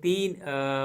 3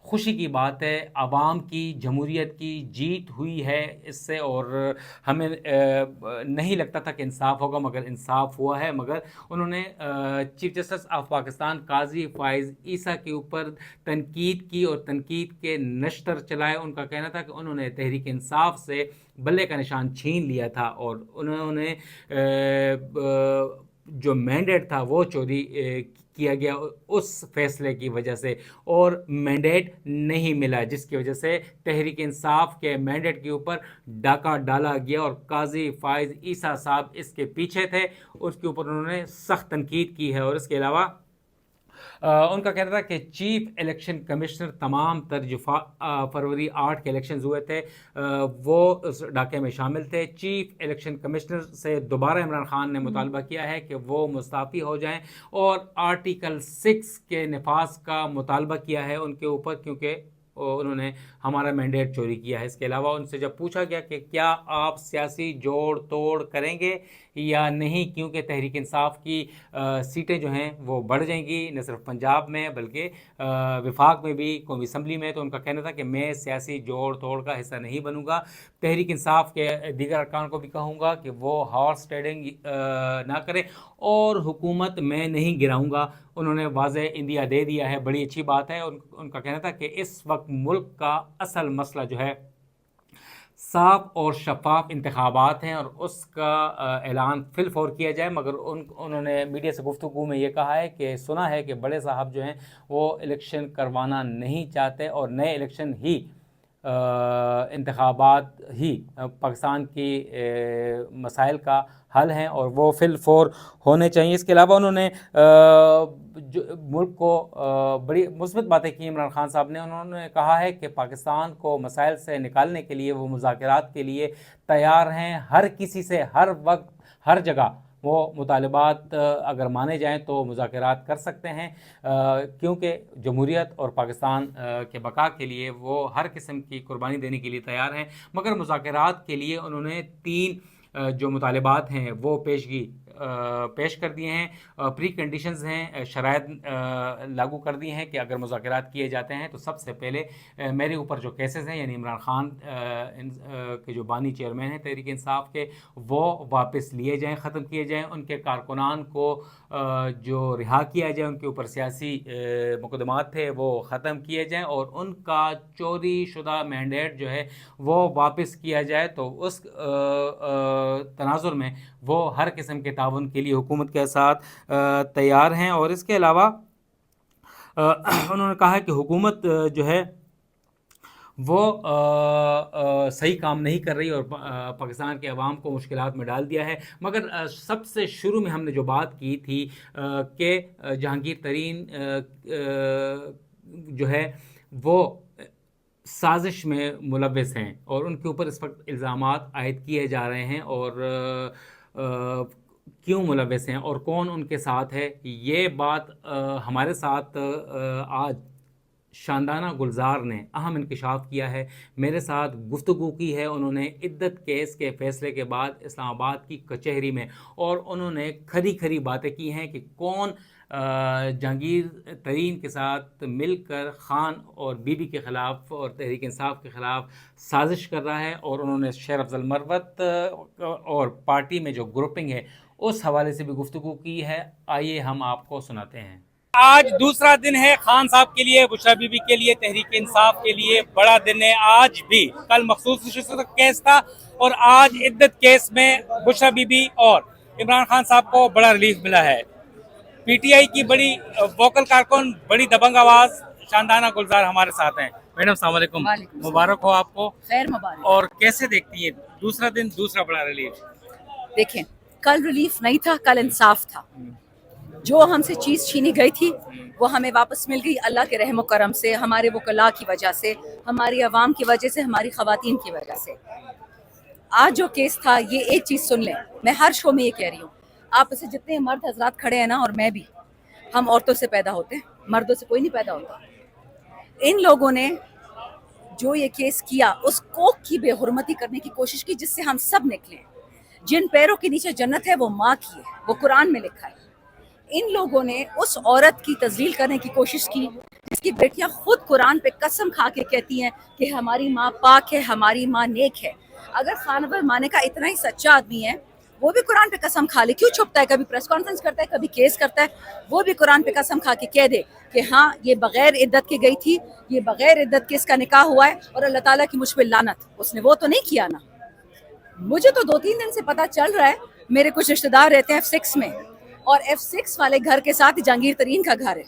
خوشی کی بات ہے، عوام کی جمہوریت کی جیت ہوئی ہے اس سے، اور ہمیں نہیں لگتا تھا کہ انصاف ہوگا مگر انصاف ہوا ہے۔ مگر انہوں نے چیف جسٹس آف پاکستان قاضی فائز عیسیٰ کے اوپر تنقید کی اور تنقید کے نشتر چلائے۔ ان کا کہنا تھا کہ انہوں نے تحریک انصاف سے بلے کا نشان چھین لیا تھا اور انہوں نے جو مینڈیٹ تھا وہ چوری کیا گیا اس فیصلے کی وجہ سے، اور مینڈیٹ نہیں ملا، جس کی وجہ سے تحریک انصاف کے مینڈیٹ کے اوپر ڈاکہ ڈالا گیا، اور قاضی فائز عیسیٰ صاحب اس کے پیچھے تھے، اس کے اوپر انہوں نے سخت تنقید کی ہے۔ اور اس کے علاوہ ان کا کہنا تھا کہ چیف الیکشن کمشنر تمام تر جو فروری 8 کے الیکشنز ہوئے تھے وہ اس ڈاکے میں شامل تھے۔ چیف الیکشن کمشنر سے دوبارہ عمران خان نے مطالبہ کیا ہے کہ وہ مستعفی ہو جائیں، اور آرٹیکل 6 کے نفاذ کا مطالبہ کیا ہے ان کے اوپر، کیونکہ انہوں نے ہمارا مینڈیٹ چوری کیا ہے۔ اس کے علاوہ ان سے جب پوچھا گیا کہ کیا آپ سیاسی جوڑ توڑ کریں گے یا نہیں، کیونکہ تحریک انصاف کی سیٹیں جو ہیں وہ بڑھ جائیں گی، نہ صرف پنجاب میں بلکہ وفاق میں بھی، قومی اسمبلی میں، تو ان کا کہنا تھا کہ میں سیاسی جوڑ توڑ کا حصہ نہیں بنوں گا۔ تحریک انصاف کے دیگر ارکان کو بھی کہوں گا کہ وہ ہارس ٹریڈنگ نہ کرے، اور حکومت میں نہیں گراؤں گا۔ انہوں نے واضح انڈیا دے دیا ہے، بڑی اچھی بات ہے۔ ان کا کہنا تھا کہ اس وقت ملک کا اصل مسئلہ جو ہے صاف اور شفاف انتخابات ہیں، اور اس کا اعلان فی الفور کیا جائے۔ مگر انہوں نے میڈیا سے گفتگو میں یہ کہا ہے کہ سنا ہے کہ بڑے صاحب جو ہیں وہ الیکشن کروانا نہیں چاہتے، اور نئے الیکشن ہی انتخابات ہی پاکستان کی مسائل کا حل ہیں، اور وہ فی الفور ہونے چاہیے۔ اس کے علاوہ انہوں نے ملک کو بڑی مثبت باتیں کی عمران خان صاحب نے۔ انہوں نے کہا ہے کہ پاکستان کو مسائل سے نکالنے کے لیے وہ مذاکرات کے لیے تیار ہیں، ہر کسی سے، ہر وقت، ہر جگہ وہ مطالبات اگر مانے جائیں تو مذاکرات کر سکتے ہیں، کیونکہ جمہوریت اور پاکستان کے بقا کے لیے وہ ہر قسم کی قربانی دینے کے لیے تیار ہیں۔ مگر مذاکرات کے لیے انہوں نے 3 جو مطالبات ہیں وہ پیش کر دیے ہیں، پری کنڈیشنز ہیں، شرائط لاگو کر دی ہیں کہ اگر مذاکرات کیے جاتے ہیں تو سب سے پہلے میرے اوپر جو کیسز ہیں، یعنی عمران خان کے جو بانی چیئرمین ہیں تحریک انصاف کے، وہ واپس لیے جائیں، ختم کیے جائیں، ان کے کارکنان کو جو رہا کیا جائے، ان کے اوپر سیاسی مقدمات تھے وہ ختم کیے جائیں، اور ان کا چوری شدہ مینڈیٹ جو ہے وہ واپس کیا جائے۔ تو اس تناظر میں وہ ہر قسم کے تعاون کے لیے حکومت کے ساتھ تیار ہیں۔ اور اس کے علاوہ انہوں نے کہا کہ حکومت جو ہے وہ صحیح کام نہیں کر رہی اور پاکستان کے عوام کو مشکلات میں ڈال دیا ہے۔ مگر سب سے شروع میں ہم نے جو بات کی تھی کہ جہانگیر ترین جو ہے وہ سازش میں ملوث ہیں، اور ان کے اوپر اس وقت الزامات عائد کیے جا رہے ہیں، اور کیوں ملوث ہیں اور کون ان کے ساتھ ہے۔ یہ بات ہمارے ساتھ آج شاندانہ گلزار نے اہم انکشاف کیا ہے، میرے ساتھ گفتگو کی ہے انہوں نے عدت کیس کے فیصلے کے بعد اسلام آباد کی کچہری میں، اور انہوں نے کھری کھری باتیں کی ہیں کہ کون جہانگیر ترین کے ساتھ مل کر خان اور بی بی کے خلاف اور تحریک انصاف کے خلاف سازش کر رہا ہے، اور انہوں نے شیر افضل مروت اور پارٹی میں جو گروپنگ ہے اس حوالے سے بھی گفتگو کی ہے۔ آئیے ہم آپ کو سناتے ہیں۔ آج دوسرا دن ہے خان صاحب کے لیے، بشرا بی بی کے لیے، تحریک انصاف کے لیے بڑا دن ہے آج بھی۔ کل مخصوص نشست کیس تھا، اور آج عدت کیس میں بشرا بی بی اور عمران خان صاحب کو بڑا ریلیف ملا ہے۔ پی ٹی آئی کی بڑی ووکل کارکن، بڑی دبنگ آواز شاندانہ گلزار ہمارے ساتھ ہیں۔ میڈم السلام علیکم، مبارک ہو آپ کو۔ خیر مبارک۔ اور کیسے دیکھتی ہیں دوسرا دن دوسرا بڑا ریلیف؟ دیکھیں، کل ریلیف نہیں تھا، کل انصاف تھا۔ جو ہم سے چیز چھینی گئی تھی وہ ہمیں واپس مل گئی اللہ کے رحم و کرم سے، ہمارے وکلاء کی وجہ سے، ہماری عوام کی وجہ سے، ہماری خواتین کی وجہ سے۔ آج جو کیس تھا، یہ ایک چیز سن لیں، میں ہر شو میں یہ کہہ رہی ہوں، آپ اسے جتنے مرد حضرات کھڑے ہیں نا، اور میں بھی، ہم عورتوں سے پیدا ہوتے ہیں، مردوں سے کوئی نہیں پیدا ہوتا۔ ان لوگوں نے جو یہ کیس کیا، اس کوک کی بے حرمتی کرنے کی کوشش کی جس سے ہم سب نکلیں۔ جن پیروں کے نیچے جنت ہے وہ ماں کی ہے، وہ قرآن میں لکھا ہے۔ ان لوگوں نے اس عورت کی تذلیل کرنے کی کوشش کی جس کی بیٹیاں خود قرآن پہ قسم کھا کے کہتی ہیں کہ ہماری ماں پاک ہے، ہماری ماں نیک ہے. اگر خان مانے کا اتنا ہی سچا آدمی ہے وہ بھی قرآن پہ قسم کھا لے. کیوں چھپتا ہے؟ کبھی پریس کانفرنس کرتا ہے، کبھی کیس کرتا ہے. وہ بھی قرآن پہ قسم کھا کے کہہ دے کہ ہاں یہ بغیر عدت کے گئی تھی، یہ بغیر عدت کے اس کا نکاح ہوا ہے اور اللہ تعالیٰ کی مجھ پہ لعنت. اس نے وہ تو نہیں کیا نا. مجھے تو 2-3 دن سے پتا چل رہا ہے، میرے کچھ رشتہ دار رہتے ہیں F6 میں، اور F6 والے گھر کے ساتھ جہانگیر ترین کا گھر ہے.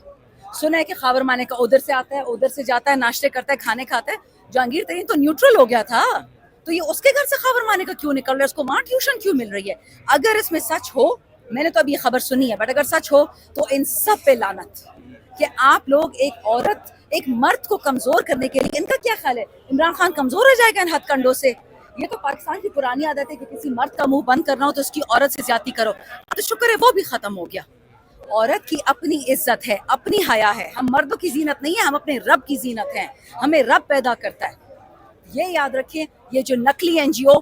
سنا ہے کہ خاور مانے کا ادھر سے آتا ہے، ادھر سے جاتا ہے، ناشتے کرتا ہے، کھانے کھاتا ہے. جہانگیر ترین تو نیوٹرل ہو گیا تھا، تو یہ اس کے گھر سے خاور مانے کا کیوں نکل رہا ہے؟ اس کو وہاں ٹیوشن کیوں مل رہی ہے؟ اگر اس میں سچ ہو، میں نے تو اب یہ خبر سنی ہے، بٹ اگر سچ ہو تو ان سب پہ لعنت کہ آپ لوگ ایک عورت، ایک مرد کو کمزور کرنے کے لیے. ان کا کیا خیال ہے عمران خان کمزور ہو جائے گا ان ہتھ کنڈوں سے؟ یہ تو پاکستان کی پرانی عادت ہے کہ کسی مرد کا منہ بند کرنا ہو تو اس کی عورت سے زیادتی کرو. تو شکر ہے وہ بھی ختم ہو گیا. عورت کی اپنی عزت ہے، اپنی حیا ہے. ہم مردوں کی زینت نہیں ہے، ہم اپنے رب کی زینت ہیں. ہمیں رب پیدا کرتا ہے. یہ یاد رکھیں، یہ جو نقلی NGO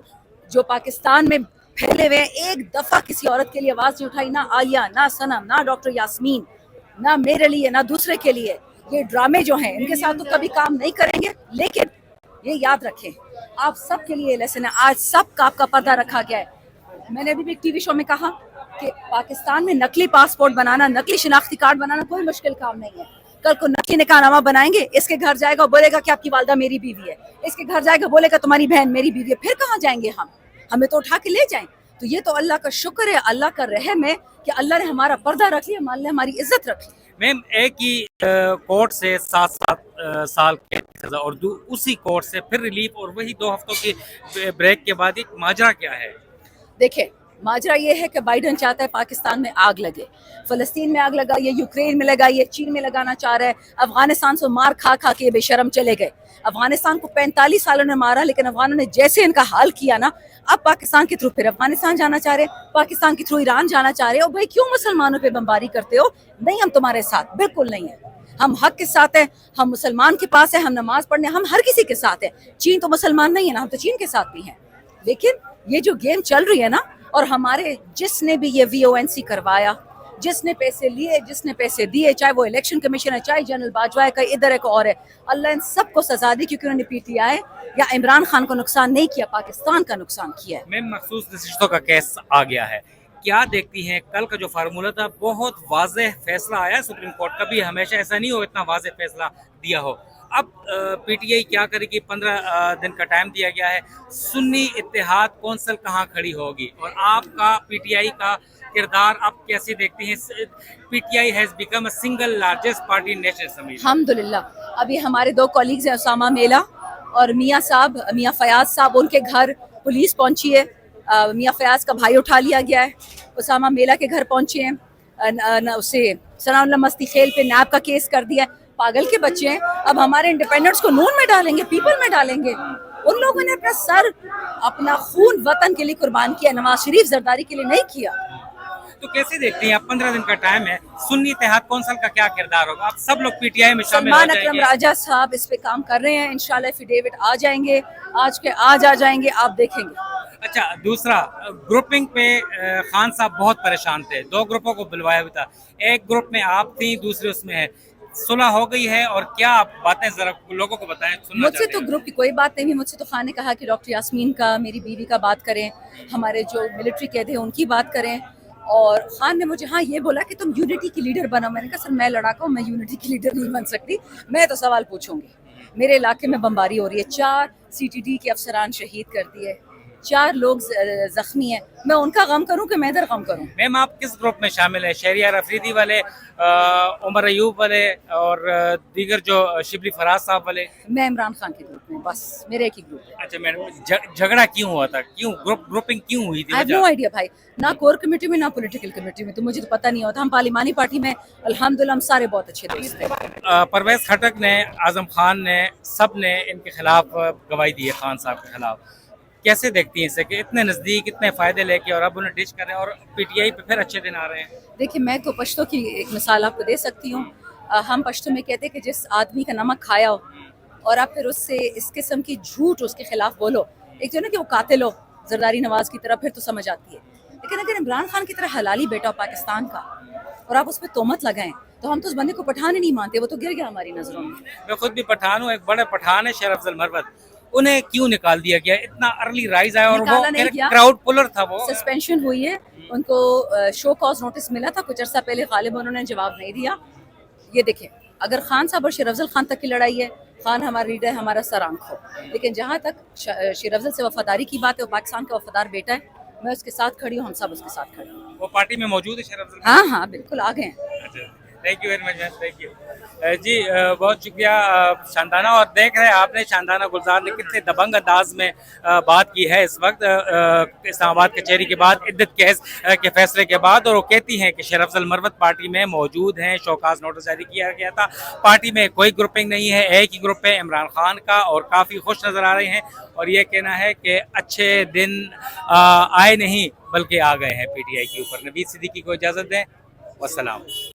جو پاکستان میں پھیلے ہوئے ہیں، ایک دفعہ کسی عورت کے لیے آواز نہیں اٹھائی. نہ عالیہ، نہ صنم، نہ ڈاکٹر یاسمین، نہ میرے لیے، نہ دوسرے کے لیے. یہ ڈرامے جو ہیں ان کے ساتھ تو کبھی کام نہیں کریں گے. لیکن یہ یاد رکھیں، آپ سب کے لیے لیسن ہے. آج سب کا آپ کا پردہ رکھا گیا ہے. میں نے ابھی بھی ایک ٹی وی شو میں کہا کہ پاکستان میں نقلی پاسپورٹ بنانا، نقلی شناختی کارڈ بنانا کوئی مشکل کام نہیں ہے. کل کو نقلی نکاح نامہ بنائیں گے، اس کے گھر جائے گا بولے گا کہ آپ کی والدہ میری بیوی ہے، اس کے گھر جائے گا بولے گا تمہاری بہن میری بیوی ہے. پھر کہاں جائیں گے ہم؟ ہمیں تو اٹھا کے لے جائیں. تو یہ تو اللہ کا شکر ہے، اللہ کا رحم ہے کہ اللہ نے ہمارا پردہ رکھ لیا، اللہ نے ہماری عزت رکھ لی. میم ایک ہی کورٹ سے 7 سال کی سزا اور اسی کورٹ سے پھر ریلیف اور وہی 2 ہفتوں کی بریک کے بعد ایک ماجرا کیا ہے؟ دیکھیں ماجرا یہ ہے کہ بائیڈن چاہتا ہے پاکستان میں آگ لگے، فلسطین میں آگ لگائیے، یوکرین میں لگائیے، چین میں لگانا چاہ رہا ہے. افغانستان سے مار کھا کھا کے بے شرم چلے گئے. افغانستان کو 45 سالوں نے مارا، لیکن افغانوں نے جیسے ان کا حال کیا نا، اب پاکستان کے تھرو پھر افغانستان جانا چاہ رہے، پاکستان کے تھرو ایران جانا چاہ رہے. اور بھائی کیوں مسلمانوں پہ بمباری کرتے ہو؟ نہیں، ہم تمہارے ساتھ بالکل نہیں ہیں. ہم حق کے ساتھ ہیں، ہم مسلمان کے پاس ہیں، ہم نماز پڑھنے، ہم ہر کسی کے ساتھ ہیں. چین تو مسلمان نہیں ہے نا، ہم تو چین کے ساتھ بھی ہیں. لیکن یہ جو گیم چل رہی ہے نا، اور ہمارے جس نے بھی یہ VONC کروایا، جس نے پیسے لیے، جس نے پیسے دیے، چاہے وہ الیکشن کمیشن ہے، چاہے جنرل باجوہ ہے، کہیں ادھر ہے کوئی اور ہے، اللہ ان سب کو سزا دی، کیونکہ انہوں نے PTI یا عمران خان کو نقصان نہیں کیا، پاکستان کا نقصان کیا ہے. میم مخصوص نشستوں کا کیس آ گیا ہے، کیا دیکھتی ہیں کل کا جو فارمولہ تھا بہت واضح فیصلہ آیا سپریم کورٹ کا بھی، ہمیشہ ایسا نہیں ہو اتنا واضح فیصلہ دیا ہو. اب PTI کیا کرے گی؟ 15 دن کا ٹائم دیا گیا ہے. سنی اتحاد کونسل کہاں کھڑی ہوگی اور آپ کا PTI کا کردار آپ کیسے دیکھتی ہیں؟ PTI has become a single largest party in National Assembly. الحمدللہ ابھی ہمارے 2 کولیگز ہیں، اسامہ میلا اور میاں صاحب، میاں فیاض صاحب، ان کے گھر پولیس پہنچی ہے. میاں فیاض کا بھائی اٹھا لیا گیا ہے، اسامہ میلا کے گھر پہنچے ہیں. اسے ثناء اللہ مستی خیل پہ نیب کا کیس کر دیا ہے. پاگل کے بچے ہیں. اب ہمارے انڈیپینڈنٹس کو نون میں ڈالیں گے، پیپل میں ڈالیں گے. ان لوگوں نے اپنا سر، اپنا خون وطن کے لیے قربان کیا، نواز شریف زرداری کے لیے نہیں کیا. تو کیسے دیکھتے ہیں؟ اب 15 دن کا ٹائم ہے، سنی اتحاد کونسل کا کیا کردار ہوگا؟ آپ سب لوگ PTI میں شامل ہو سلمان جائیں اکرم گے؟ راجہ صاحب اس پہ کام کر رہے ہیں، انشاءاللہ ایفیڈیوٹ آ جائیں گے، آج آ جائیں گے، آپ دیکھیں گے. اچھا، دوسرا گروپنگ پہ خان صاحب بہت پریشان تھے، 2 گروپوں کو بلوایا ہوا تھا، ایک گروپ میں آپ تھیں، دوسرے اس میں ہے. صلح ہو گئی ہے اور کیا آپ باتیں ذرا لوگوں کو بتائیں، سننا مجھ سے چاہتے تو ہیں. گروپ کی کوئی بات نہیں ہوئی. مجھ سے تو خان نے کہا کہ ڈاکٹر یاسمین کا، میری بیوی کا بات کریں، ہمارے جو ملٹری قید ہیں ان کی بات کریں. اور خان نے مجھے ہاں یہ بولا کہ تم یونٹی کی لیڈر بنو. میں نے کہا سر میں لڑاکا ہوں، میں یونٹی کی لیڈر نہیں بن سکتی، میں تو سوال پوچھوں گی. میرے علاقے میں بمباری ہو رہی ہے، 4 CTD کے افسران شہید کر دیے، 4 لوگ زخمی ہیں. میں ان کا غم کروں کہ میں ادھر غم کروں؟ میم آپ کس گروپ میں شامل ہیں؟ شہریار افریدی والے، عمر ایوب والے اور دیگر جو شبلی فراز صاحب والے؟ میں عمران خان کے گروپ میں، بس میرے ایک ہی گروپ ہے. اچھا میڈم، جھگڑا کیوں ہوا تھا؟ کیوں گروپنگ کیوں ہوئی تھی؟ I have no idea بھائی، نہ کور کمیٹی میں نہ پولیٹیکل کمیٹی میں، تو مجھے تو پتہ نہیں ہوتا. ہم پارلیمانی پارٹی میں الحمدللہ ہم سارے بہت اچھے دوست ہیں. پرویز خٹک نے، اعظم خان نے، سب نے ان کے خلاف گواہی دی ہے خان صاحب کے خلاف. کیسے دیکھتی ہیں اسے کہ اتنے نزدیک، اتنے فائدے لے کے اور اب انہیں ڈش کر رہے ہیں اور PTI پہ پھر اچھے دن آ رہے ہیں؟ دیکھیں میں تو پشتو کی ایک مثال آپ کو دے سکتی ہوں. ہم پشتو میں کہتے ہیں کہ جس آدمی کا نمک کھایا ہو اور آپ پھر اس سے اس قسم کی جھوٹ اس کے خلاف بولو، ایک جو نا کہ وہ قاتل ہو زرداری نواز کی طرح، پھر تو سمجھ آتی ہے. لیکن اگر عمران خان کی طرح حلالی بیٹا ہو پاکستان کا، اور آپ اس پہ تہمت لگائیں تو ہم تو اس بندے کو پٹھان ہی نہیں مانتے, وہ تو گر گیا ہماری نظروں میں. میں خود بھی پٹھان ہوں, ایک بڑے پٹھان ہے شیر افضل مروت, انہیں کیوں نکال دیا گیا؟ اتنا ارلی رائز آیا اور وہ نکالا نہیں گیا, کراؤڈ پولر تھا, وہ سسپینشن ہوئی ہے, ان کو شو کاز نوٹس ملا تھا کچھ عرصہ پہلے, غالب انہوں نے جواب نہیں دیا. یہ دیکھیں اگر خان صاحب اور شیر افضل خان تک کی لڑائی ہے, خان ہمارا لیڈر ہے, ہمارا سر آنکھ ہو, لیکن جہاں تک شیر افضل سے وفاداری کی بات ہے, وہ پاکستان کا وفادار بیٹا ہے, میں اس کے ساتھ کھڑی ہوں, ہم سب اس کے ساتھ کھڑے ہیں. وہ پارٹی میں موجود ہے شیر افضل؟ ہاں ہاں بالکل آ گئے ہیں. Thank you very much ma'am, thank you جی, بہت شکریہ شاندانہ. اور دیکھ رہے ہیں آپ نے شاندانہ گلزار نے کتنے دبنگ انداز میں بات کی ہے اس وقت اسلام آباد کچہری کے بعد عدت کیس کے فیصلے کے بعد, اور وہ کہتی ہیں کہ شیر افضل مروت پارٹی میں موجود ہیں. شوکاز نوٹس جاری کیا گیا تھا, پارٹی میں کوئی گروپنگ نہیں ہے, ایک ہی گروپ ہے عمران خان کا, اور کافی خوش نظر آ رہے ہیں, اور یہ کہنا ہے کہ اچھے دن آئے نہیں بلکہ آ گئے ہیں پی ٹی آئی کے اوپر. نوید صدیقی کو اجازت دیں, والسلام.